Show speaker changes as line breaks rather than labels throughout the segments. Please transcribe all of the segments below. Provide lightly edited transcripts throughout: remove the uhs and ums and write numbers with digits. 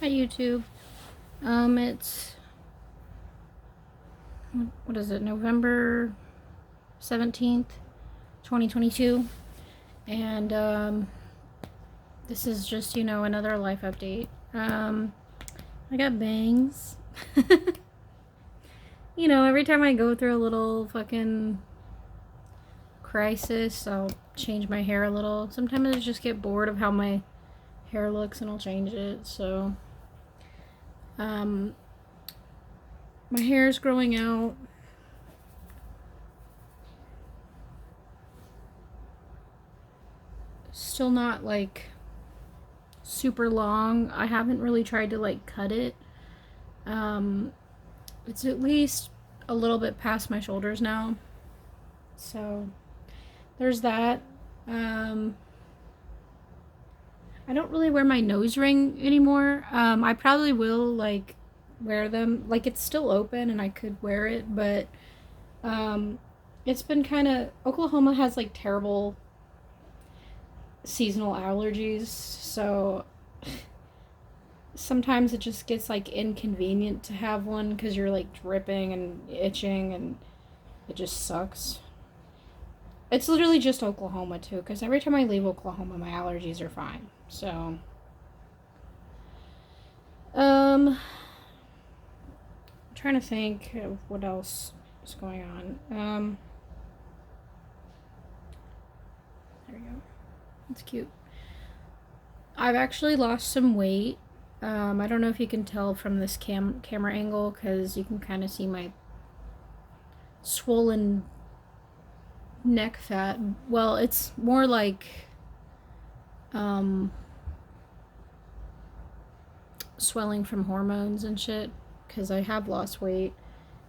Hi YouTube. It's what is it? November 17th, 2022. And this is just, another life update. I got bangs. Every time I go through a little fucking crisis, I'll change my hair a little. Sometimes I just get bored of how my hair looks and I'll change it. So my hair is growing out. Still not like super long. I haven't really tried to like cut it. It's at least a little bit past my shoulders now. So there's that. I don't really wear my nose ring anymore. I probably will like wear them. Like it's still open and I could wear it, but it's been kind of, Oklahoma has like terrible seasonal allergies, so sometimes it just gets like inconvenient to have one because you're like dripping and itching and it just sucks. It's literally just Oklahoma too, because every time I leave Oklahoma my allergies are fine. So I'm trying to think of what else is going on. There we go. It's cute. I've actually lost some weight. I don't know if you can tell from this camera angle because you can kind of see my swollen neck fat. Well, it's more like swelling from hormones and shit because I have lost weight.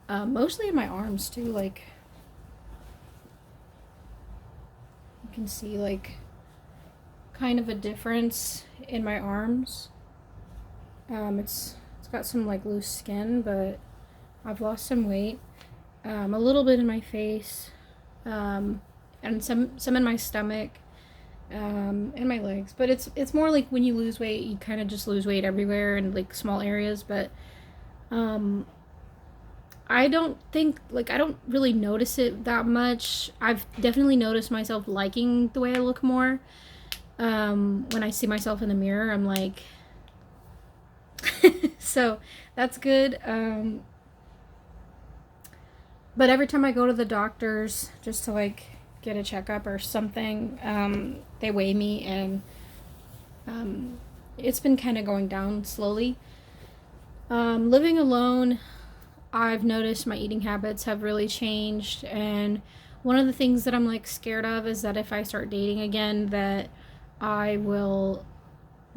Mostly in my arms too. Like you can see like kind of a difference in my arms. It's got some like loose skin, but I've lost some weight. A little bit in my face, and some in my stomach, and my legs. But it's more like when you lose weight, you kind of just lose weight everywhere in like small areas. But I don't think I don't really notice it that much. I've definitely noticed myself liking the way I look more. When I see myself in the mirror, I'm like, so that's good. But every time I go to the doctors just to like get a checkup or something, they weigh me and it's been kind of going down slowly. Living alone, I've noticed my eating habits have really changed, and one of the things that I'm like scared of is that if I start dating again that I will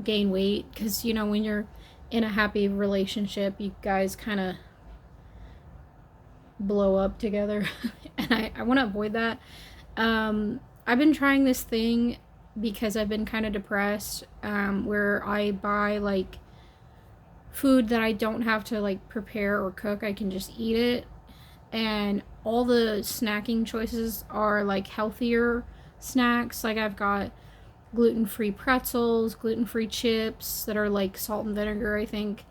gain weight, because when you're in a happy relationship you guys kind of blow up together and I want to avoid that. I've been trying this thing because I've been kind of depressed, where I buy like food that I don't have to like prepare or cook. I can just eat it, and all the snacking choices are like healthier snacks. Like I've got gluten-free pretzels, gluten-free chips that are like salt and vinegar, I think,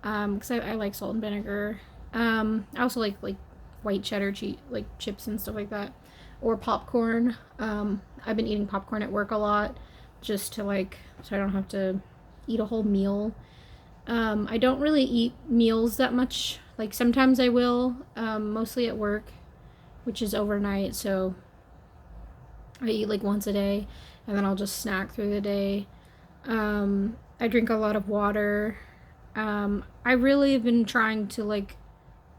because I like salt and vinegar. I also like white cheddar like chips and stuff like that, or popcorn. I've been eating popcorn at work a lot just to like, so I don't have to eat a whole meal. I don't really eat meals that much. Like sometimes I will, mostly at work, which is overnight, so I eat like once a day and then I'll just snack through the day. I drink a lot of water. I really have been trying to like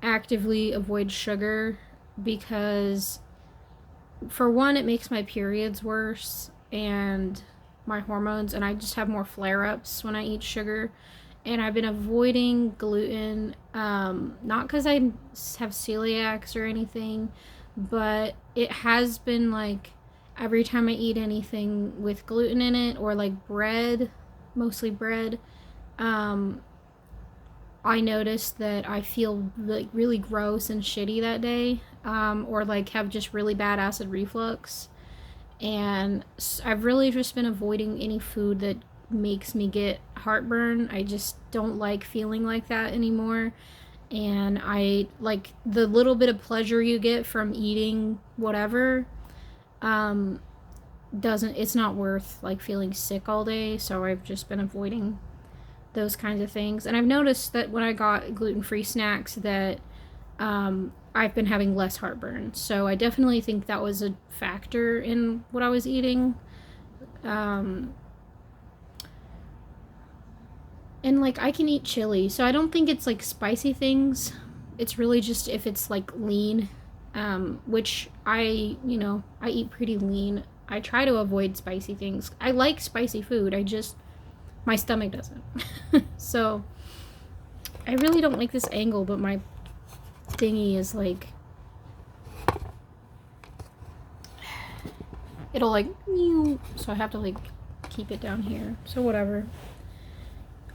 actively avoid sugar because, for one, it makes my periods worse and my hormones, and I just have more flare-ups when I eat sugar. And I've been avoiding gluten, not because I have celiacs or anything, but it has been like every time I eat anything with gluten in it or like bread, mostly bread, I noticed that I feel like really gross and shitty that day, or like have just really bad acid reflux. And I've really just been avoiding any food that makes me get heartburn. I just don't like feeling like that anymore. And I like the little bit of pleasure you get from eating whatever um doesn't it's not worth like feeling sick all day, so I've just been avoiding those kinds of things. And I've noticed that when I got gluten-free snacks that I've been having less heartburn. So I definitely think that was a factor in what I was eating. Um, and like I can eat chili, so I don't think it's like spicy things. It's really just if it's like lean, which I eat pretty lean. I try to avoid spicy things. I like spicy food. I just my stomach doesn't. So I really don't like this angle, but my thingy is like it'll like so I have to like keep it down here. So whatever.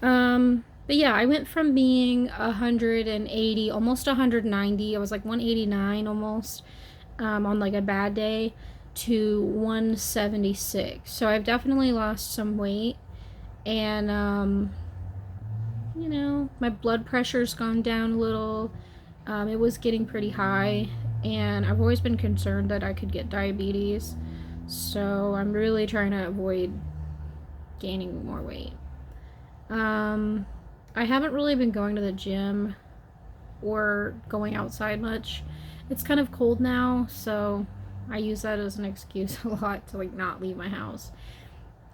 But yeah, I went from being 180, almost 190. I was like 189 almost on like a bad day to 176. So I've definitely lost some weight, and my blood pressure's gone down a little. It was getting pretty high, and I've always been concerned that I could get diabetes. So I'm really trying to avoid gaining more weight. I haven't really been going to the gym or going outside much. It's kind of cold now, so I use that as an excuse a lot to like not leave my house.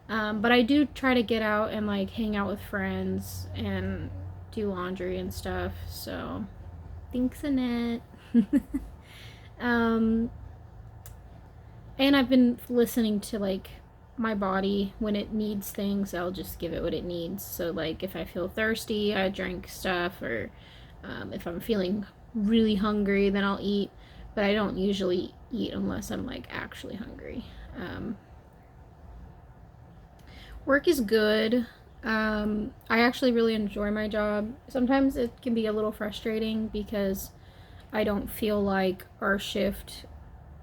But I do try to get out and like hang out with friends and do laundry and stuff. So thanks, Annette. And I've been listening to like my body when it needs things. I'll just give it what it needs. So like if I feel thirsty, I drink stuff, or if I'm feeling really hungry, then I'll eat. But I don't usually eat unless I'm like actually hungry. Work is good. I actually really enjoy my job. Sometimes it can be a little frustrating because I don't feel like our shift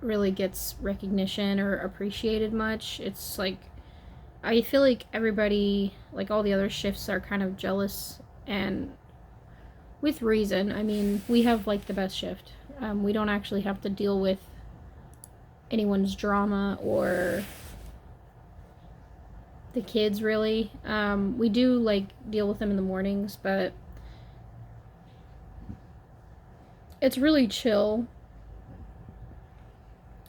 really gets recognition or appreciated much. It's like I feel like everybody, like all the other shifts, are kind of jealous, and with reason. I mean, we have like the best shift. We don't actually have to deal with anyone's drama or the kids really. We do like deal with them in the mornings, but it's really chill.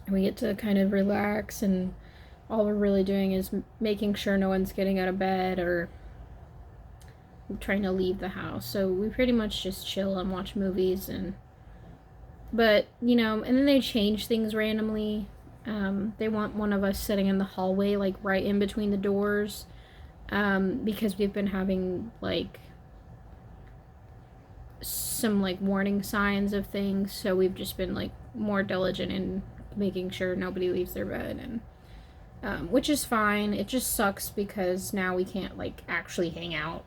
We get to kind of relax, and all we're really doing is making sure no one's getting out of bed or trying to leave the house. So we pretty much just chill and watch movies, but and then they change things randomly. They want one of us sitting in the hallway, like right in between the doors, because we've been having like some like warning signs of things. So we've just been like more diligent in making sure nobody leaves their bed, and which is fine. It just sucks because now we can't like actually hang out,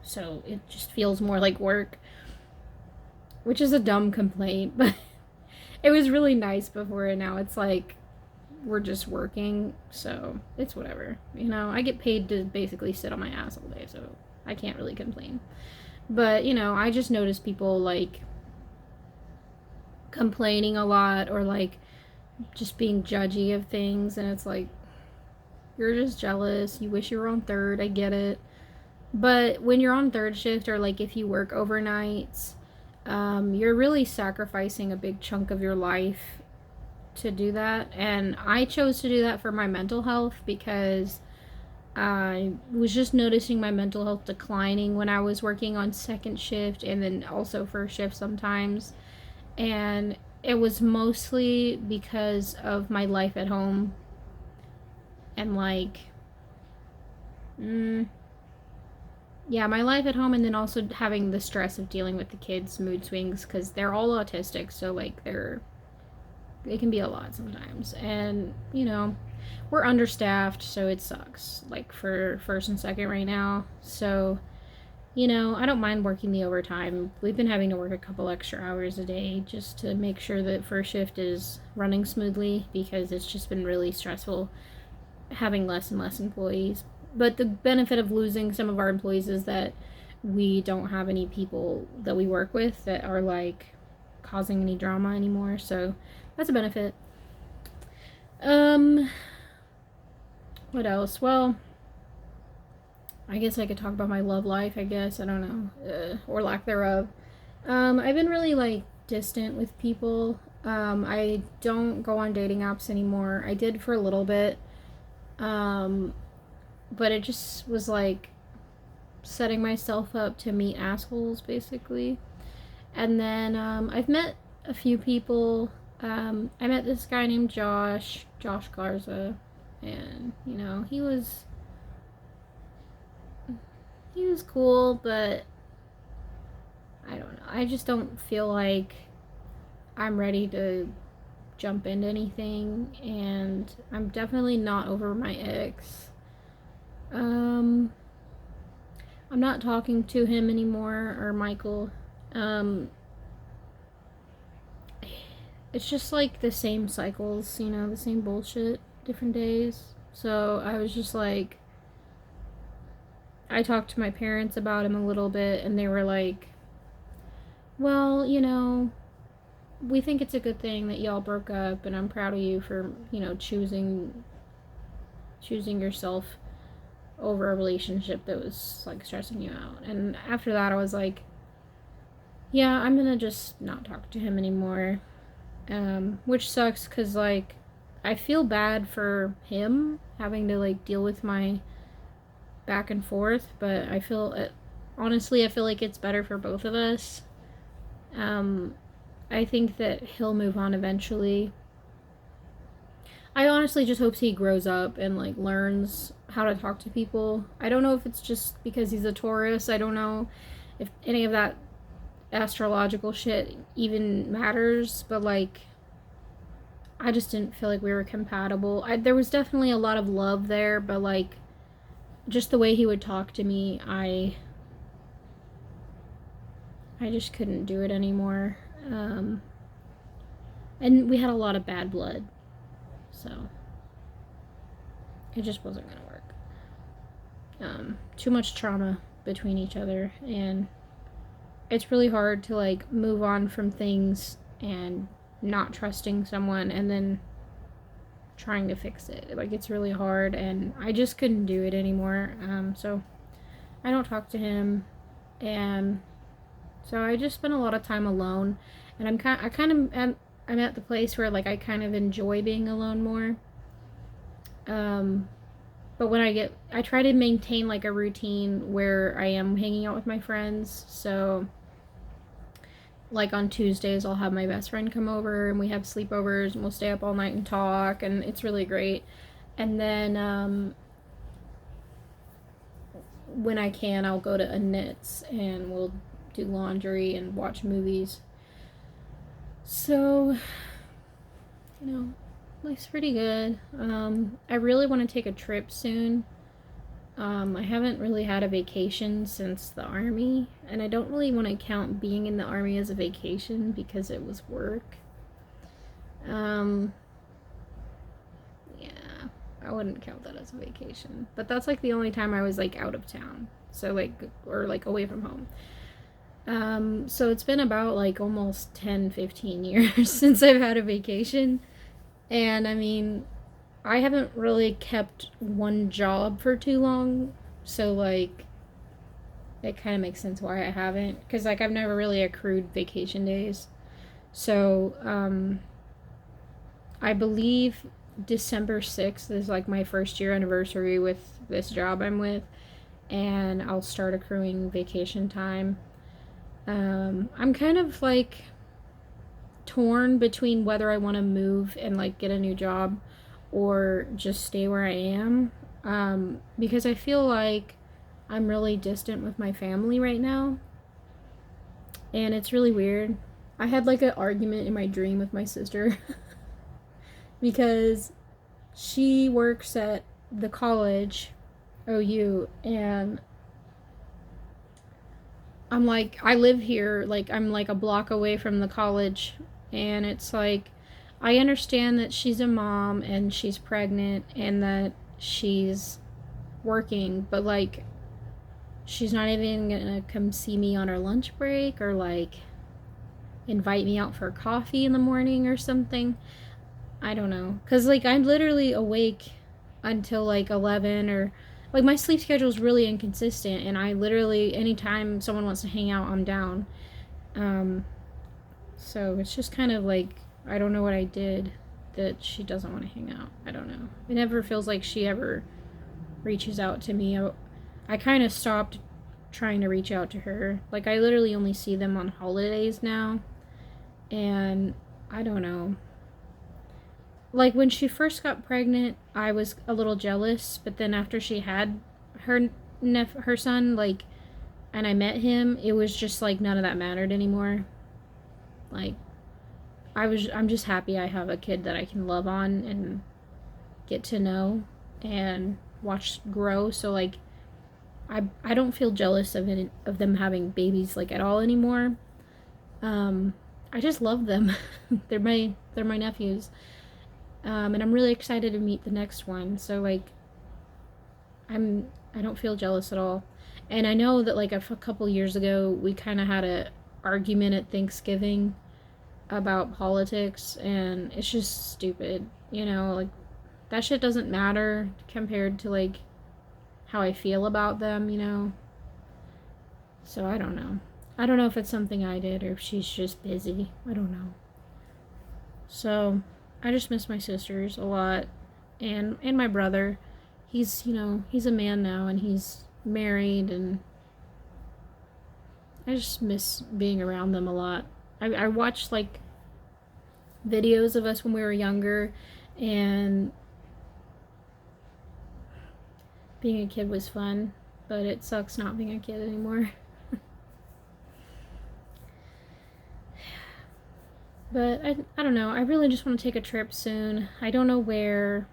so it just feels more like work, which is a dumb complaint, but it was really nice before, and now it's like we're just working, so it's whatever. I get paid to basically sit on my ass all day, so I can't really complain. But I just notice people like complaining a lot, or like just being judgy of things, and it's like, you're just jealous. You wish you were on third. I get it. But when you're on third shift, or like if you work overnights, you're really sacrificing a big chunk of your life to do that. And I chose to do that for my mental health, because I was just noticing my mental health declining when I was working on second shift, and then also first shift sometimes. And it was mostly because of my life at home, and like my life at home, and then also having the stress of dealing with the kids' mood swings, because they're all autistic, so like it can be a lot sometimes. And we're understaffed, so it sucks, like for first and second right now. So I don't mind working the overtime. We've been having to work a couple extra hours a day just to make sure that first shift is running smoothly, because it's just been really stressful having less and less employees. but the benefit of losing some of our employees is that we don't have any people that we work with that are like causing any drama anymore. So that's a benefit. What else? Well, I guess I could talk about my love life, I guess. I don't know. Or lack thereof. I've been really like distant with people. I don't go on dating apps anymore. I did for a little bit. But it just was like setting myself up to meet assholes, basically. And then I've met a few people. I met this guy named Josh Garza, and you know he was cool, but I don't know. I just don't feel like I'm ready to jump into anything, and I'm definitely not over my ex. I'm not talking to him anymore, or Michael. It's just like the same cycles, you know, the same bullshit, different days. So I was just like, I talked to my parents about him a little bit, and they were like, well, you know, we think it's a good thing that y'all broke up, and I'm proud of you for, you know, choosing yourself over a relationship that was like stressing you out. And after that, I was like, yeah, I'm gonna just not talk to him anymore. Which sucks because like I feel bad for him having to like deal with my back and forth, but I feel honestly I feel like it's better for both of us. I think that he'll move on eventually. I honestly just hope he grows up and like learns how to talk to people. I don't know if it's just because he's a Taurus. I don't know if any of that astrological shit even matters, but like I just didn't feel like we were compatible. There was definitely a lot of love there, but like just the way he would talk to me, I just couldn't do it anymore. And we had a lot of bad blood, so it just wasn't gonna work. Too much trauma between each other, and it's really hard to like move on from things and not trusting someone and then trying to fix it. Like it's really hard, and I just couldn't do it anymore. So I don't talk to him, and so I just spend a lot of time alone, and I'm at the place where like I kind of enjoy being alone more. But when I try to maintain like a routine where I am hanging out with my friends. So like on Tuesdays I'll have my best friend come over and we have sleepovers and we'll stay up all night and talk, and it's really great. And then when I can, I'll go to Annette's and we'll do laundry and watch movies. So, you know, life's pretty good. I really want to take a trip soon. I haven't really had a vacation since the army, and I don't really want to count being in the army as a vacation because it was work. Yeah, I wouldn't count that as a vacation, but that's like the only time I was like out of town, so like, or like away from home. So it's been about like almost 10-15 years since I've had a vacation, and I mean, I haven't really kept one job for too long, so like it kind of makes sense why I haven't, because like I've never really accrued vacation days. So I believe December 6th is like my first year anniversary with this job I'm with, and I'll start accruing vacation time. I'm kind of like torn between whether I want to move and like get a new job or just stay where I am, because I feel like I'm really distant with my family right now, and it's really weird. I had like an argument in my dream with my sister because she works at the college, OU, and I'm like, I live here, like I'm like a block away from the college, and it's like I understand that she's a mom and she's pregnant and that she's working, but like she's not even gonna come see me on her lunch break or like invite me out for coffee in the morning or something. I don't know. Because, like, I'm literally awake until, like, 11 or, like, my sleep schedule is really inconsistent. And I literally, anytime someone wants to hang out, I'm down. Um, so it's just kind of like, I don't know what I did that she doesn't want to hang out. I don't know. It never feels like she ever reaches out to me. I kind of stopped trying to reach out to her. Like, I literally only see them on holidays now. And I don't know. Like, when she first got pregnant, I was a little jealous, but then after she had her son, like, and I met him, it was just like none of that mattered anymore. Like, I'm just happy I have a kid that I can love on and get to know and watch grow. So like, I don't feel jealous of them having babies like at all anymore. I just love them. they're my nephews. And I'm really excited to meet the next one. So like, I don't feel jealous at all. And I know that like a couple years ago we kind of had a argument at Thanksgiving about politics, and it's just stupid. Like that shit doesn't matter compared to like how I feel about them. So I don't know. I don't know if it's something I did or if she's just busy. I don't know. So I just miss my sisters a lot, and my brother. He's he's a man now and he's married, and I just miss being around them a lot. I watched like videos of us when we were younger, and being a kid was fun, but it sucks not being a kid anymore. But I don't know. I really just want to take a trip soon. I don't know where.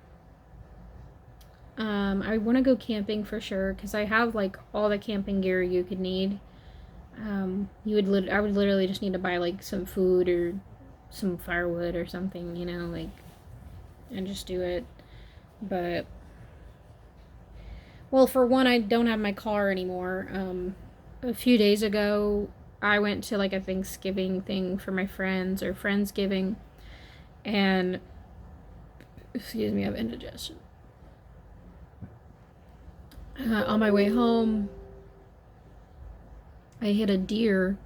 I want to go camping for sure because I have like all the camping gear you could need. I would literally just need to buy like some food or some firewood or something, like, and just do it. But well, for one, I don't have my car anymore. A few days ago, I went to like a Thanksgiving thing for my friends or Friendsgiving, and excuse me, I have indigestion. On my way home, I hit a deer,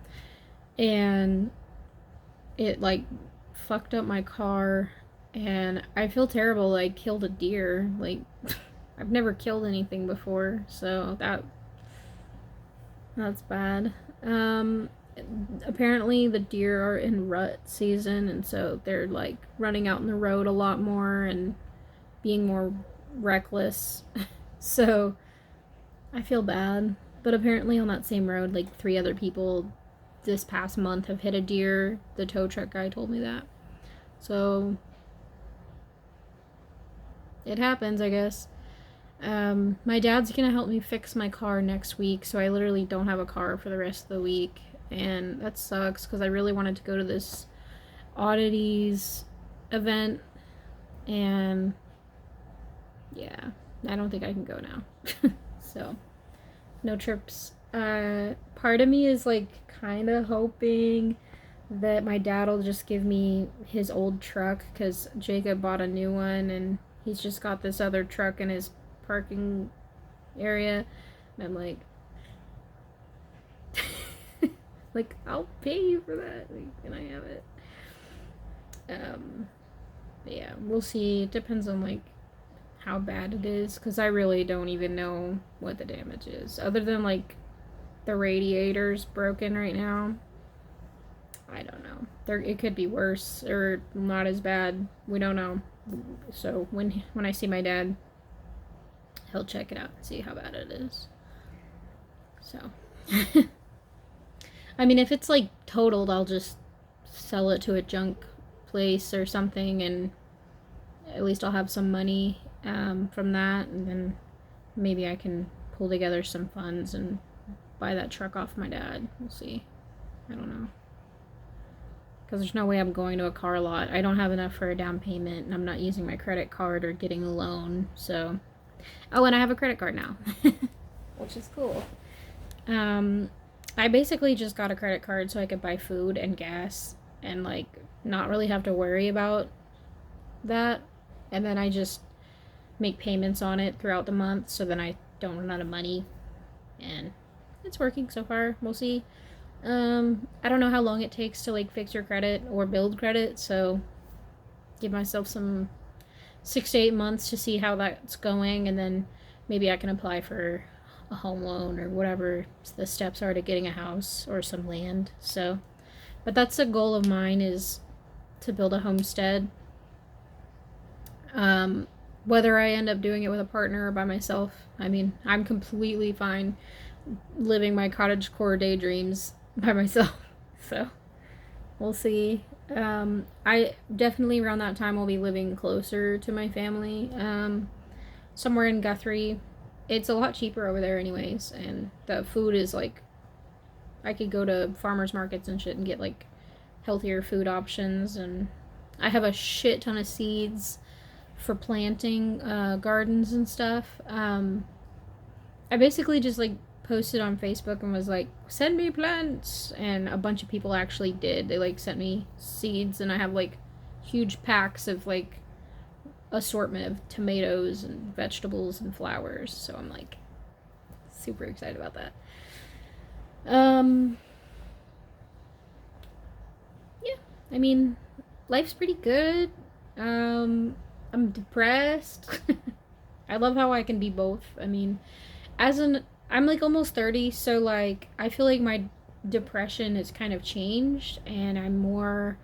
and it like fucked up my car, and I feel terrible. I killed a deer. Like, I've never killed anything before, so that's bad. Apparently the deer are in rut season, and so they're like running out in the road a lot more and being more reckless. So I feel bad. But apparently on that same road, like 3 other people this past month have hit a deer. The tow truck guy told me that. So it happens, I guess. My dad's gonna help me fix my car next week, so I literally don't have a car for the rest of the week, and that sucks because I really wanted to go to this oddities event, and yeah, I don't think I can go now. So no trips. Part of me is like kind of hoping that my dad will just give me his old truck because Jacob bought a new one and he's just got this other truck in his parking area, and I'm like like, I'll pay you for that, like, can I have it? Yeah, we'll see. It depends on like how bad it is, because I really don't even know what the damage is other than like the radiator's broken right now. I don't know. It could be worse or not as bad. We don't know. So when I see my dad, he'll check it out and see how bad it is. So I mean, if it's like totaled, I'll just sell it to a junk place or something, and at least I'll have some money from that, and then maybe I can pull together some funds and buy that truck off my dad. We'll see. I don't know. Because there's no way I'm going to a car lot. I don't have enough for a down payment, and I'm not using my credit card or getting a loan. So Oh, and I have a credit card now, which is cool. Um, I basically just got a credit card so I could buy food and gas and like not really have to worry about that. And then I just make payments on it throughout the month so then I don't run out of money. And it's working so far. We'll see. I don't know how long it takes to like fix your credit or build credit, so give myself some 6 to 8 months to see how that's going, and then maybe I can apply for a home loan or whatever the steps are to getting a house or some land. So, but that's a goal of mine, is to build a homestead. Whether I end up doing it with a partner or by myself, I mean, I'm completely fine living my cottagecore daydreams by myself. So we'll see. I definitely around that time will be living closer to my family, somewhere in Guthrie. It's a lot cheaper over there, anyways, and the food is like, I could go to farmers markets and shit and get like healthier food options, and I have a shit ton of seeds for planting gardens and stuff. I basically just like posted on Facebook and was like, send me plants, and a bunch of people actually did. They like sent me seeds, and I have like huge packs of like assortment of tomatoes and vegetables and flowers. So I'm like super excited about that. Yeah, I mean, life's pretty good. I'm depressed. I love how I can be both. I mean, I'm like almost 30, so like I feel like my depression has kind of changed and I'm more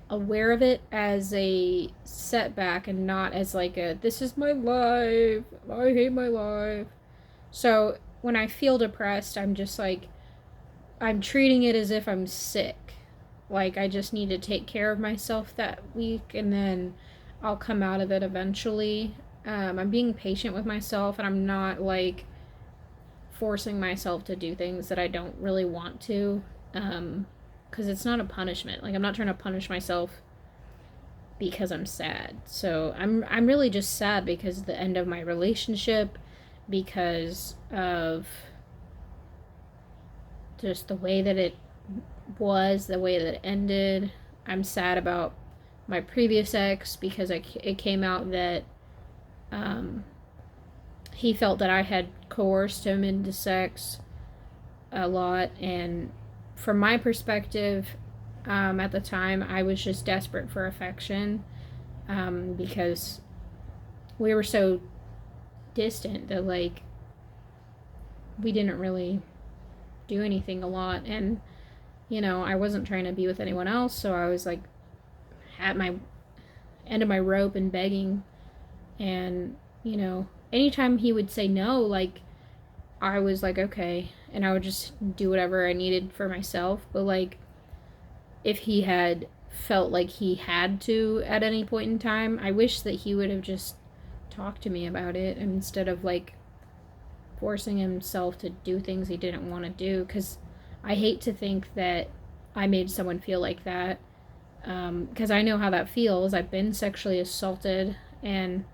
aware of it as a setback and not as like a, this is my life, I hate my life. So when I feel depressed, I'm just like, I'm treating it as if I'm sick. Like I just need to take care of myself that week and then I'll come out of it eventually. I'm being patient with myself and I'm not like forcing myself to do things that I don't really want to. Because it's not a punishment. Like I'm not trying to punish myself because I'm sad. So I'm really just sad because of the end of my relationship, because of just the way that it was, the way that it ended. I'm sad about my previous ex because it came out that he felt that I had coerced him into sex a lot, and from my perspective, at the time, I was just desperate for affection, because we were so distant that like we didn't really do anything a lot, and I wasn't trying to be with anyone else, so I was like at my end of my rope and begging, and anytime he would say no, like I was like, okay, and I would just do whatever I needed for myself. But like if he had felt like he had to at any point in time, I wish that he would have just talked to me about it instead of like forcing himself to do things he didn't want to do, because I hate to think that I made someone feel like that, because I know how that feels. I've been sexually assaulted, and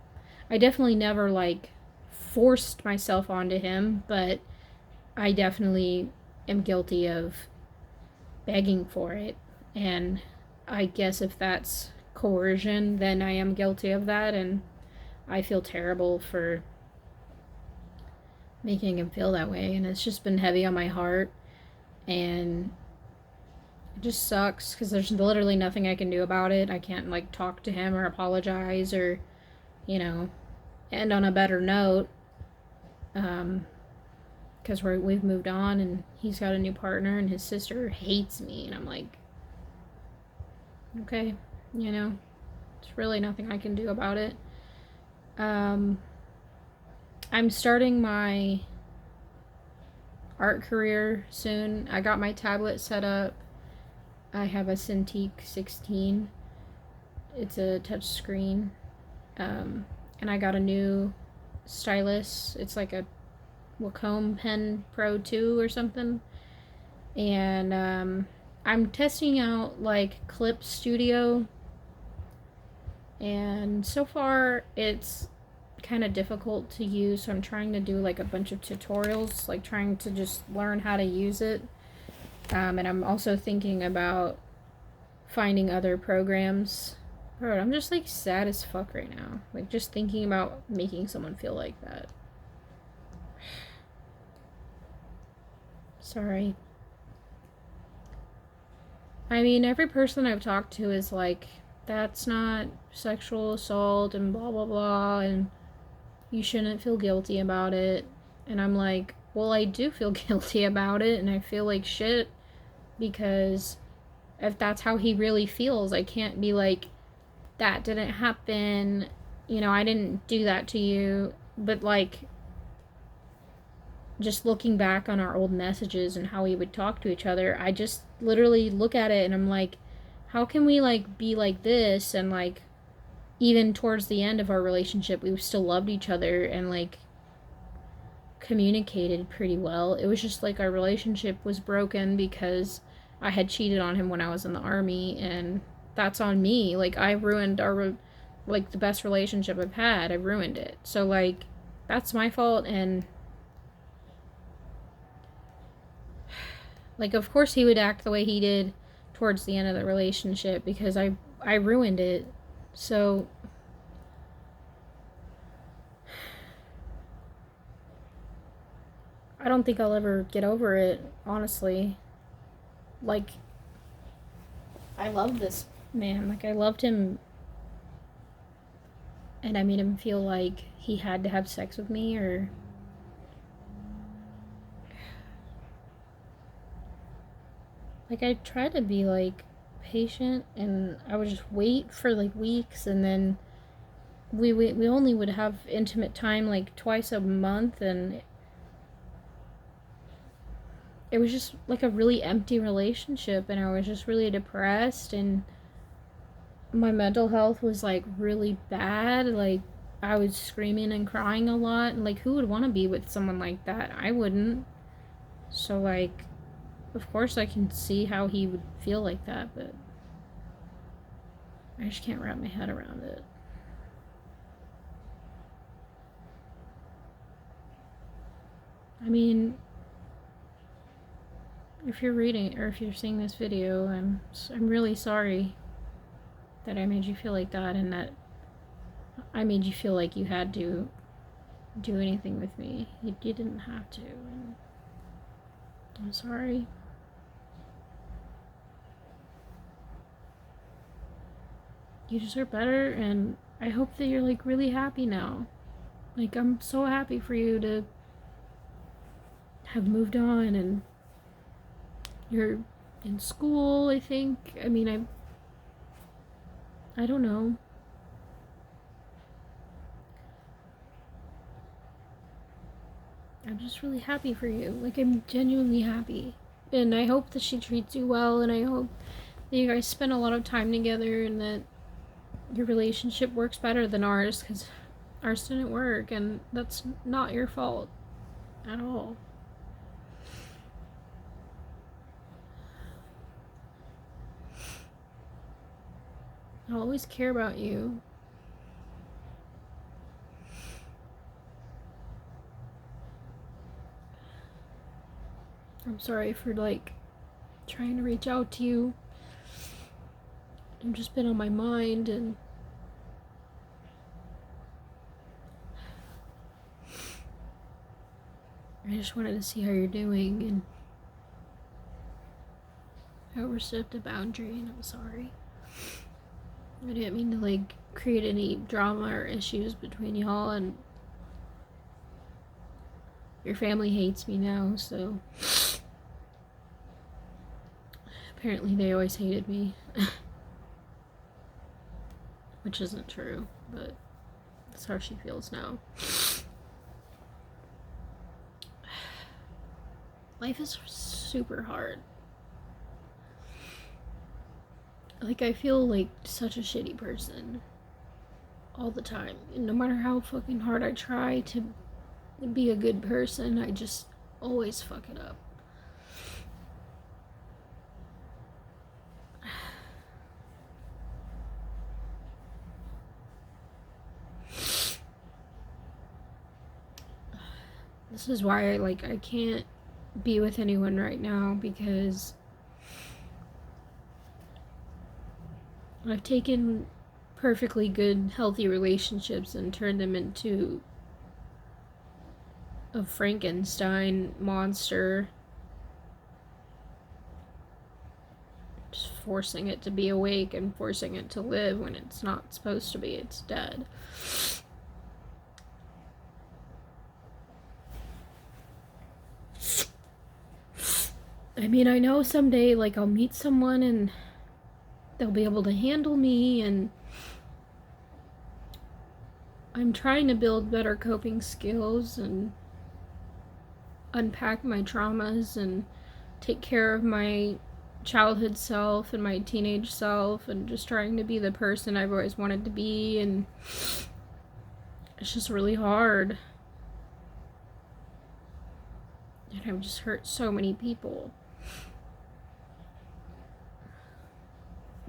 I definitely never like forced myself onto him, but I definitely am guilty of begging for it. And I guess if that's coercion, then I am guilty of that, and I feel terrible for making him feel that way. And it's just been heavy on my heart, and it just sucks because there's literally nothing I can do about it. I can't like talk to him or apologize or, end on a better note, because we've moved on and he's got a new partner and his sister hates me, and I'm like, okay, it's really nothing I can do about it. I'm starting my art career soon. I got my tablet set up. I have a Cintiq 16. It's a touch screen. And I got a new stylus. It's like a Wacom Pen Pro 2 or something. And I'm testing out like Clip Studio. And so far it's kind of difficult to use, so I'm trying to do like a bunch of tutorials, like trying to just learn how to use it. And I'm also thinking about finding other programs. Bro, I'm just like sad as fuck right now. Like just thinking about making someone feel like that. Sorry. I mean, every person I've talked to is like, that's not sexual assault and blah blah blah, and you shouldn't feel guilty about it. And I'm like, well, I do feel guilty about it, and I feel like shit because if that's how he really feels, I can't be like, that didn't happen, you know, I didn't do that to you. But like, just looking back on our old messages and how we would talk to each other, I just literally look at it and I'm like, how can we like be like this? And like, even towards the end of our relationship, we still loved each other and like communicated pretty well. It was just like our relationship was broken because I had cheated on him when I was in the army, and that's on me. Like, I ruined our like the best relationship I've had. I ruined it. So like, that's my fault. And like, of course he would act the way he did towards the end of the relationship because I ruined it. So I don't think I'll ever get over it, honestly. Like, I love this man. Like, I loved him, and I made him feel like he had to have sex with me, or like, I tried to be like patient, and I would just wait for like weeks, and then we only would have intimate time like twice a month, and it was just like a really empty relationship, and I was just really depressed, and my mental health was like really bad. Like, I was screaming and crying a lot, and like, who would want to be with someone like that? I wouldn't. So like, of course I can see how he would feel like that, but I just can't wrap my head around it. I mean, if you're reading or if you're seeing this video, I'm really sorry that I made you feel like that, and that I made you feel like you had to do anything with me. You didn't have to, and I'm sorry. You deserve better, and I hope that you're like really happy now. Like, I'm so happy for you to have moved on, and you're in school, I think. I mean, I don't know. I'm just really happy for you. Like, I'm genuinely happy. And I hope that she treats you well, and I hope that you guys spend a lot of time together, and that your relationship works better than ours, because ours didn't work, and that's not your fault at all. I'll always care about you. I'm sorry for like trying to reach out to you. I've just been on my mind, and I just wanted to see how you're doing, and I overstepped a boundary, and I'm sorry. I didn't mean to like create any drama or issues between y'all, and your family hates me now, so apparently they always hated me. Which isn't true, but that's how she feels now. Life is super hard. Like, I feel like such a shitty person all the time. And no matter how fucking hard I try to be a good person, I just always fuck it up. This is why I can't be with anyone right now, because I've taken perfectly good, healthy relationships and turned them into a Frankenstein monster. Just forcing it to be awake and forcing it to live when it's not supposed to be. It's dead. I mean, I know someday, I'll meet someone and they'll be able to handle me, and I'm trying to build better coping skills and unpack my traumas and take care of my childhood self and my teenage self, and just trying to be the person I've always wanted to be, and it's just really hard. And I've just hurt so many people.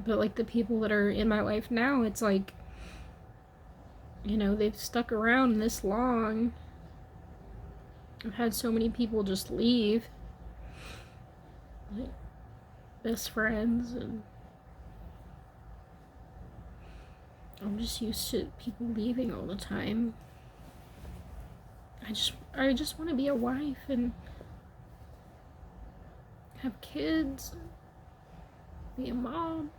But the people that are in my life now, it's they've stuck around this long. I've had so many people just leave. Best friends, and I'm just used to people leaving all the time. I just want to be a wife and have kids, be a mom.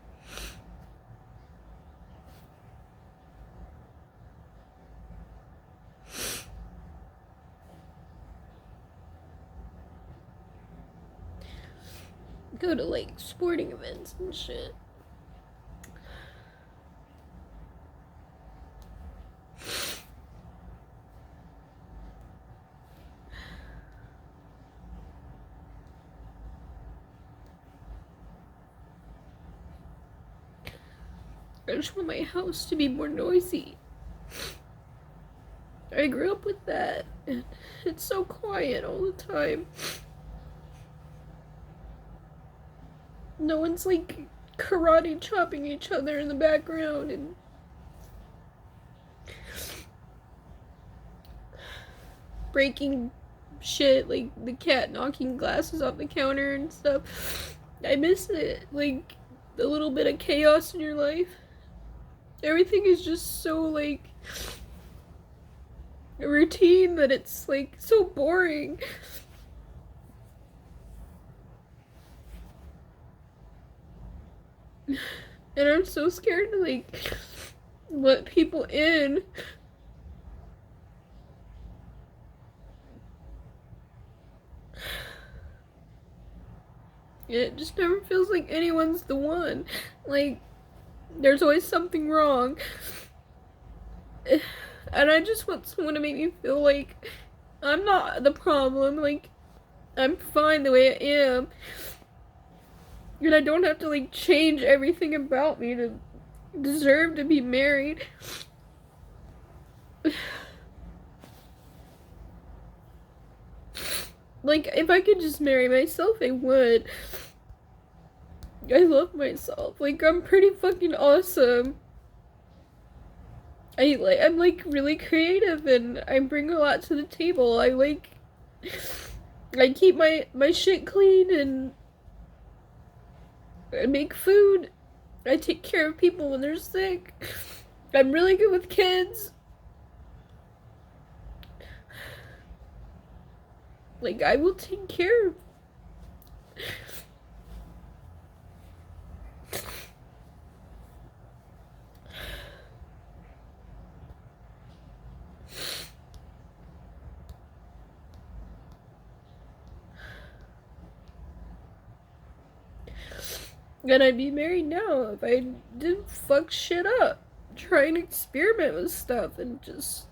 Go to sporting events and shit. I just want my house to be more noisy. I grew up with that, and it's so quiet all the time. No one's karate chopping each other in the background and breaking shit, the cat knocking glasses off the counter and stuff. I miss it. The little bit of chaos in your life. Everything is just so a routine that it's so boring. And I'm so scared to let people in. It just never feels like anyone's the one. There's always something wrong. And I just want someone to make me feel like I'm not the problem. I'm fine the way I am. And I don't have to change everything about me to deserve to be married. If I could just marry myself, I would. I love myself. I'm pretty fucking awesome. I'm really creative, and I bring a lot to the table. I keep my shit clean, and I make food. I take care of people when they're sick. I'm really good with kids. I will take care of. And I'd be married now if I didn't fuck shit up. Trying to experiment with stuff and just.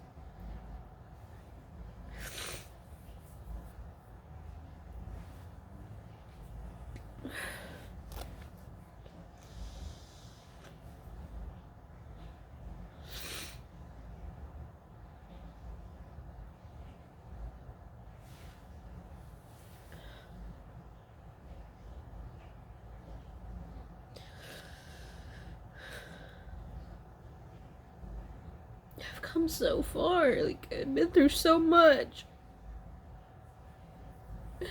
I've come so far. I've been through so much.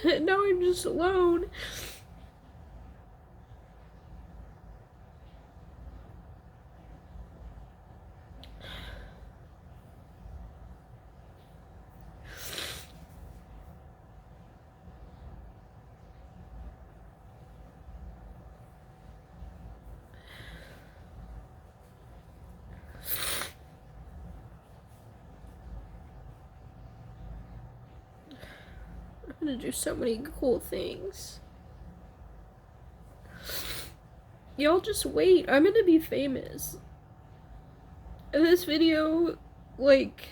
And now I'm just alone. I'm gonna do so many cool things. Y'all just wait. I'm gonna be famous. And this video, like,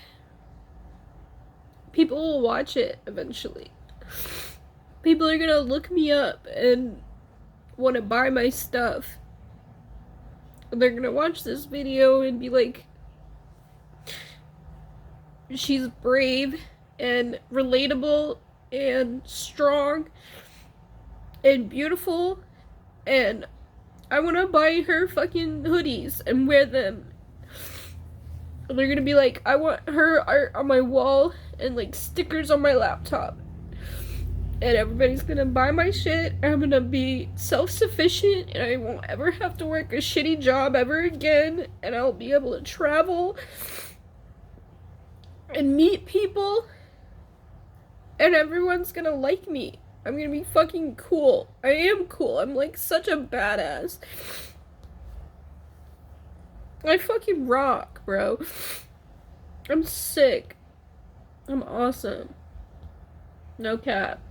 people will watch it eventually. People are gonna look me up and want to buy my stuff. They're gonna watch this video and be like, she's brave and relatable and strong and beautiful, and I want to buy her fucking hoodies and wear them. And they're gonna be like, I want her art on my wall and like stickers on my laptop. And everybody's gonna buy my shit, and I'm gonna be self-sufficient, and I won't ever have to work a shitty job ever again, and I'll be able to travel and meet people, and everyone's gonna like me. I'm gonna be fucking cool. I am cool. I'm like such a badass. I fucking rock, bro. I'm sick. I'm awesome. No cap.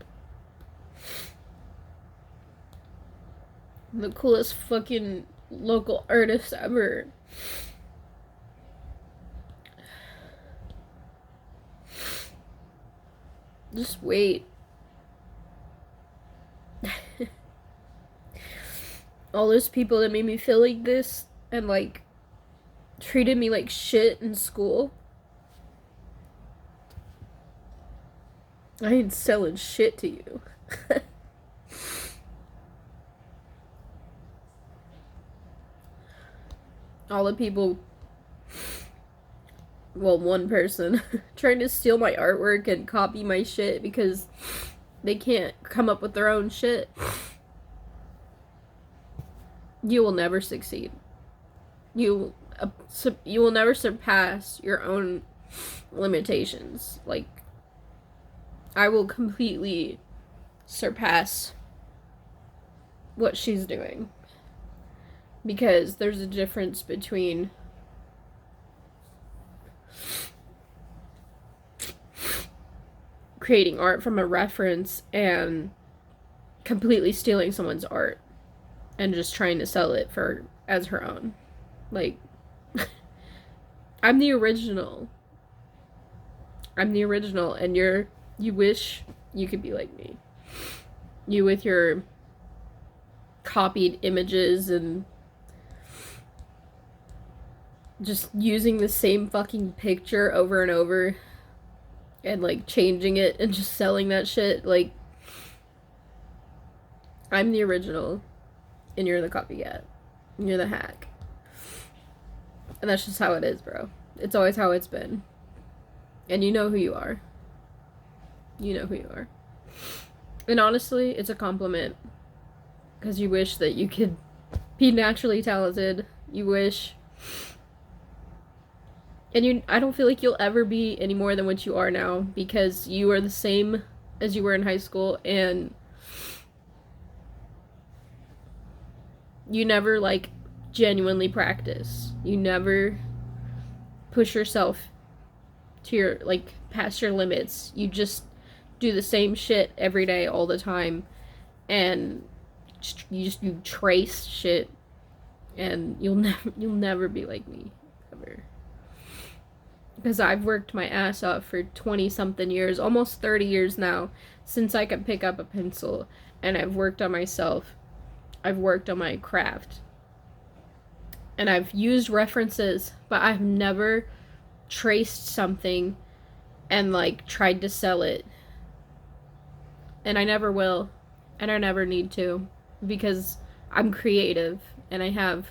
I'm the coolest fucking local artist ever. Just wait. All those people that made me feel like this and like treated me like shit in school. I ain't selling shit to you. All the people, well, one person trying to steal my artwork and copy my shit because they can't come up with their own shit. You will never succeed. You will never surpass your own limitations. Like, I will completely surpass what she's doing. Because there's a difference between creating art from a reference and completely stealing someone's art and just trying to sell it for as her own. Like, I'm the original. I'm the original, and you wish you could be like me. You with your copied images and just using the same fucking picture over and over and like changing it and just selling that shit. Like, I'm the original and you're the copycat. And you're the hack. And that's just how it is, bro. It's always how it's been. And you know who you are. You know who you are. And honestly, it's a compliment. Because you wish that you could be naturally talented. You wish. And I don't feel like you'll ever be any more than what you are now. Because you are the same as you were in high school. And you never, like, genuinely practice. You never push yourself to your, like, past your limits. You just do the same shit every day all the time. And you trace shit. And you'll never be like me. Ever. Because I've worked my ass off for 20-something years, almost 30 years now, since I could pick up a pencil. And I've worked on myself. I've worked on my craft. And I've used references, but I've never traced something and, like, tried to sell it. And I never will. And I never need to. Because I'm creative. And I have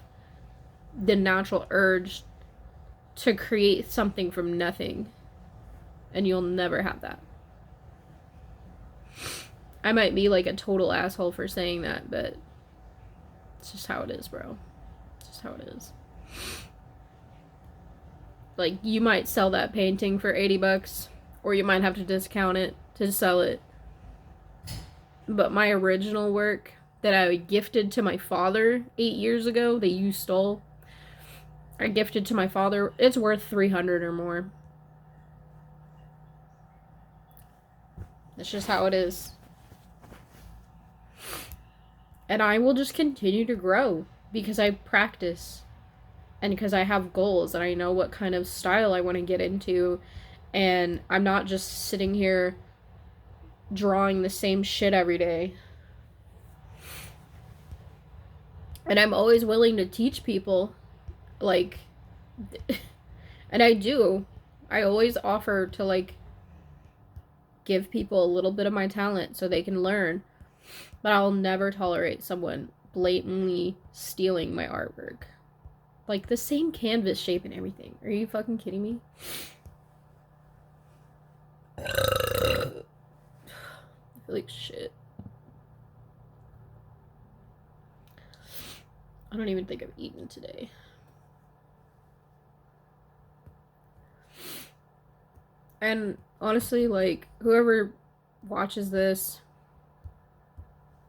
the natural urge to create something from nothing. And you'll never have that. I might be like a total asshole for saying that, but it's just how it is, bro. It's just how it is. Like, you might sell that painting for $80, or you might have to discount it to sell it. But my original work that I gifted to my father 8 years ago, that you stole, I gifted to my father, it's worth $300 or more. That's just how it is. And I will just continue to grow because I practice and because I have goals and I know what kind of style I want to get into. And I'm not just sitting here drawing the same shit every day. And I'm always willing to teach people, like, and I do. I always offer to, like, give people a little bit of my talent so they can learn. But I'll never tolerate someone blatantly stealing my artwork. Like, the same canvas shape and everything. Are you fucking kidding me? I feel like shit. I don't even think I've eaten today. And honestly, like, whoever watches this,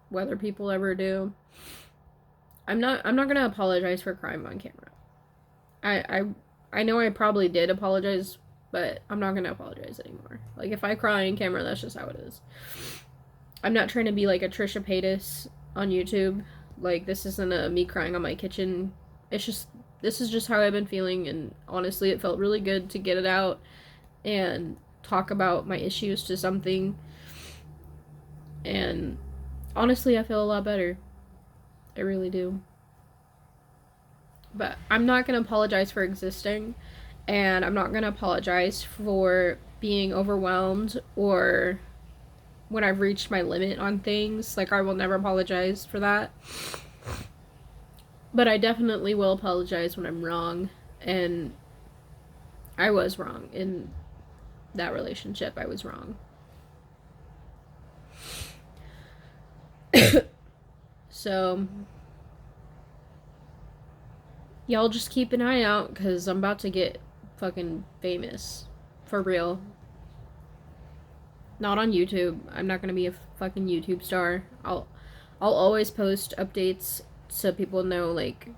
whether people ever do, I'm not gonna apologize for crying on camera. I know I probably did apologize, but I'm not gonna apologize anymore. Like, if I cry on camera, that's just how it is. I'm not trying to be like a Trisha Paytas on YouTube. Like, this isn't a me crying on my kitchen. It's just, this is just how I've been feeling, and honestly, it felt really good to get it out and talk about my issues to something. And honestly, I feel a lot better. I really do. But I'm not going to apologize for existing, and I'm not going to apologize for being overwhelmed or when I've reached my limit on things. Like, I will never apologize for that. But I definitely will apologize when I'm wrong, and I was wrong in that relationship. I was wrong. So, y'all just keep an eye out, because I'm about to get fucking famous. For real. Not on YouTube. I'm not gonna be a fucking YouTube star. I'll always post updates so people know, like,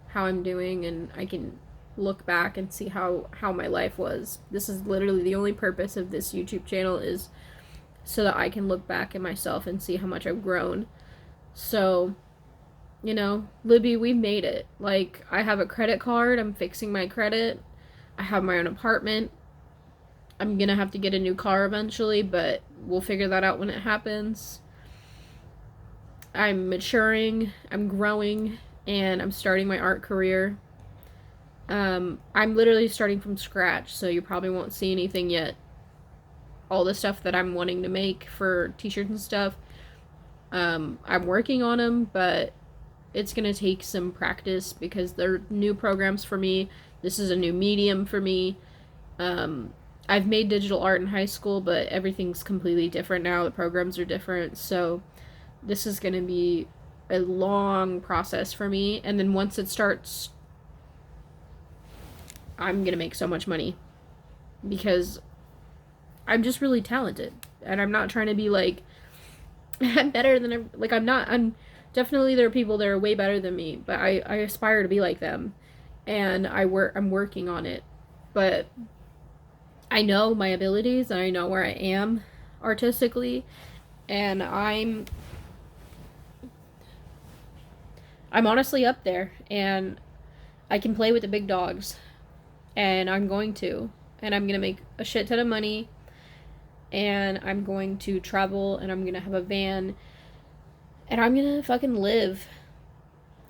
how I'm doing, and I can look back and see how my life was. This is literally the only purpose of this YouTube channel, is so that I can look back at myself and see how much I've grown. So, you know, Libby, we made it. Like, I have a credit card. I'm fixing my credit. I have my own apartment. I'm gonna have to get a new car eventually, but we'll figure that out when it happens. I'm maturing, I'm growing, and I'm starting my art career. I'm literally starting from scratch, so you probably won't see anything yet. All the stuff that I'm wanting to make for t-shirts and stuff, I'm working on them, but it's gonna take some practice because they're new programs for me. This is a new medium for me. I've made digital art in high school, but everything's completely different now. The programs are different, so this is going to be a long process for me. And then once it starts, I'm going to make so much money because I'm just really talented. And I'm not trying to be like, I'm better than, like, I'm not. I'm definitely, there are people that are way better than me, but I aspire to be like them. And I'm working on it. But I know my abilities, and I know where I am artistically, and I'm honestly up there, and I can play with the big dogs, and I'm going to, and I'm gonna make a shit ton of money, and I'm going to travel, and I'm gonna have a van, and I'm gonna fucking live.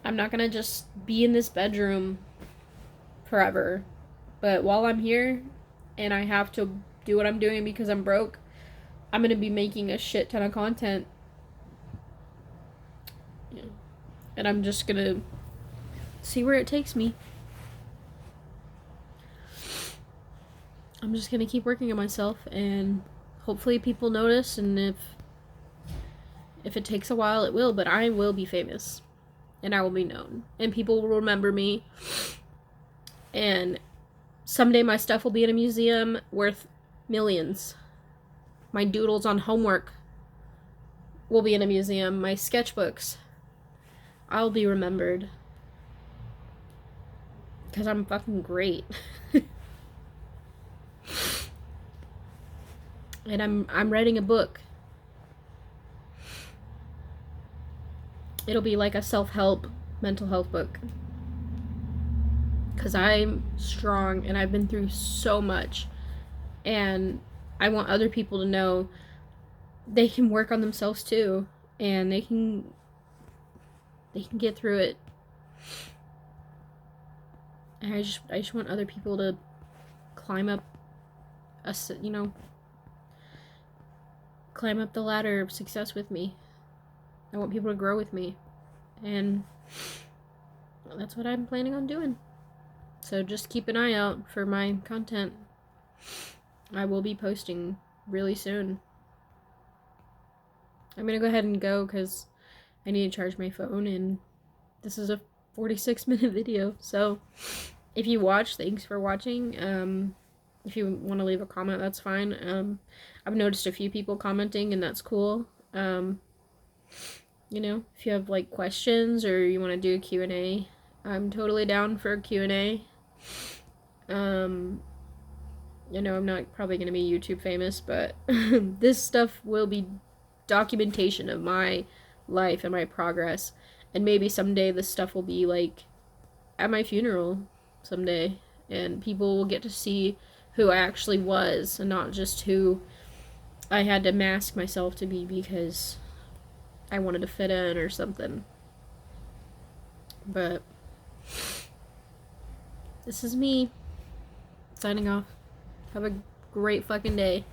I'm not gonna just be in this bedroom forever, but while I'm here and I have to do what I'm doing because I'm broke, I'm gonna be making a shit ton of content. Yeah. And I'm just gonna see where it takes me. I'm just gonna keep working on myself, and hopefully people notice, and if If it takes a while, it will, but I will be famous. And I will be known. And people will remember me. And someday my stuff will be in a museum worth millions. My doodles on homework will be in a museum. My sketchbooks. I'll be remembered. Because I'm fucking great. And I'm writing a book. It'll be like a self-help mental health book. Because I'm strong and I've been through so much. And I want other people to know they can work on themselves too. And they can get through it. And I just want other people to climb up climb up the ladder of success with me. I want people to grow with me. And that's what I'm planning on doing. So just keep an eye out for my content. I will be posting really soon. I'm gonna go ahead and go because I need to charge my phone, and this is a 46-minute video. So if you watch, thanks for watching. If you want to leave a comment, that's fine. I've noticed a few people commenting, and that's cool. You know, if you have like questions or you want to do a Q&A, I'm totally down for a Q&A. You know, I'm not probably going to be YouTube famous, but this stuff will be documentation of my life and my progress. And maybe someday this stuff will be like at my funeral someday, and people will get to see who I actually was and not just who I had to mask myself to be because I wanted to fit in or something. But this is me signing off. Have a great fucking day.